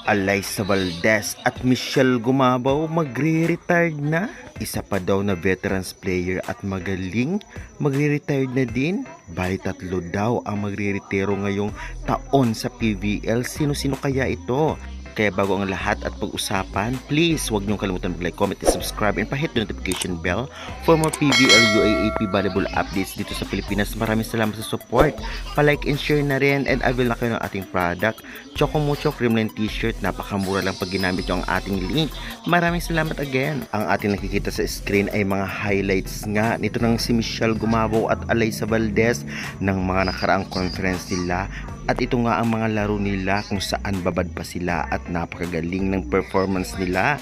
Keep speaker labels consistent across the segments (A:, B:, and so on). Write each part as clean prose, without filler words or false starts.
A: Alyssa Valdez at Michelle Gumabaw magre-retired na. Isa pa daw na veterans player at magaling magre-retired na din. Bali tatlo daw ang magre-retiro ngayong taon sa PVL. Sino-sino kaya ito? Kaya bago ang lahat at pag-usapan, please huwag niyong kalimutan mag-like, comment, and subscribe and pa-hit the notification bell for more PVL UAAP volleyball updates dito sa Pilipinas. Maraming salamat sa support. Pa-like and share na rin and avail na kayo ng ating product. Choco Mucho Creamline T-shirt. Napakamura lang pag ginamit nyo ang ating link. Maraming salamat again. Ang ating nakikita sa screen ay mga highlights nga nito ng si Michelle Gumabaw at Alyssa Valdez ng mga nakaraang conference nila. At ito nga ang mga laro nila kung saan babad pa sila at napakagaling ng performance nila.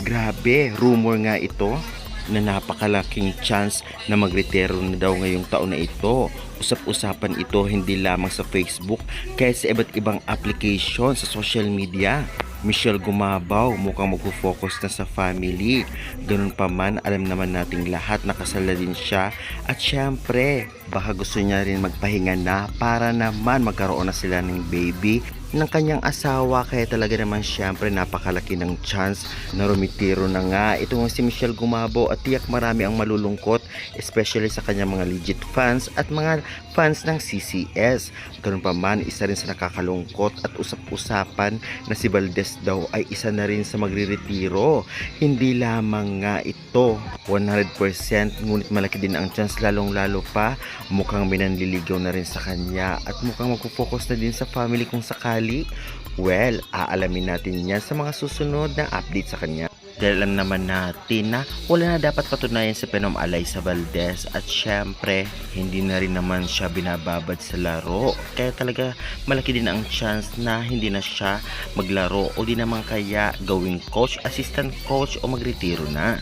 A: Grabe, rumor nga ito na napakalaking chance na magretiro na daw ngayong taon na ito. Usap-usapan ito hindi lamang sa Facebook kaya sa iba't ibang application sa social media. Michelle Gumabaw mukhang magpo-focus na sa family. Ganun pa man, alam naman nating lahat nakasala din siya. At syempre, baka gusto niya rin magpahinga na para naman magkaroon na sila ng baby ng kanyang asawa. Kaya talaga naman syempre napakalaki ng chance na rumitiro na nga ito nga si Michelle Gumabaw. At tiyak marami ang malulungkot, especially sa kanyang mga legit fans at mga fans ng CCS. Ganun pa man, isa rin sa nakakalungkot at usap-usapan na si Valdez daw ay isa na rin sa magre-retiro. Hindi lamang nga ito 100%, ngunit malaki din ang chance, lalong lalo pa mukhang minanliligaw na rin sa kanya at mukhang magpo-focus na din sa family kung sakali. Well, aalamin natin yan sa mga susunod na update sa kanya. Dahil alam naman natin na wala na dapat patunayan sa Phenom Alyssa Valdez at syempre hindi na rin naman siya binababad sa laro. Kaya talaga malaki din ang chance na hindi na siya maglaro o di naman kaya gawing coach, assistant coach o magretiro na.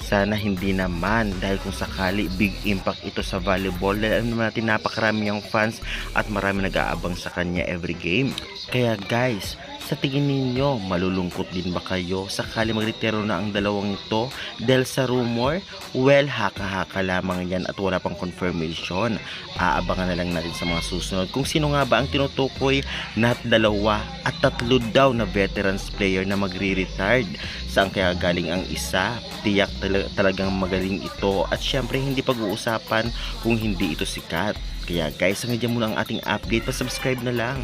A: Sana hindi naman dahil kung sakali big impact ito sa volleyball dahil alam naman natin napakarami ang fans at marami nag-aabang sa kanya every game. Kaya guys, sa tingin ninyo, malulungkot din ba kayo sakali magretiro na ang dalawang ito dahil sa rumor? Well, haka-haka lamang yan at wala pang confirmation. Aabangan na lang natin sa mga susunod kung sino nga ba ang tinutukoy na dalawa at tatlo daw na veterans player na magre-retired. Saan kaya galing ang isa? Tiyak talagang magaling ito at syempre hindi pag-uusapan kung hindi ito sikat. Kaya guys, hanggang dyan muna ang ating update. Pa-subscribe na lang.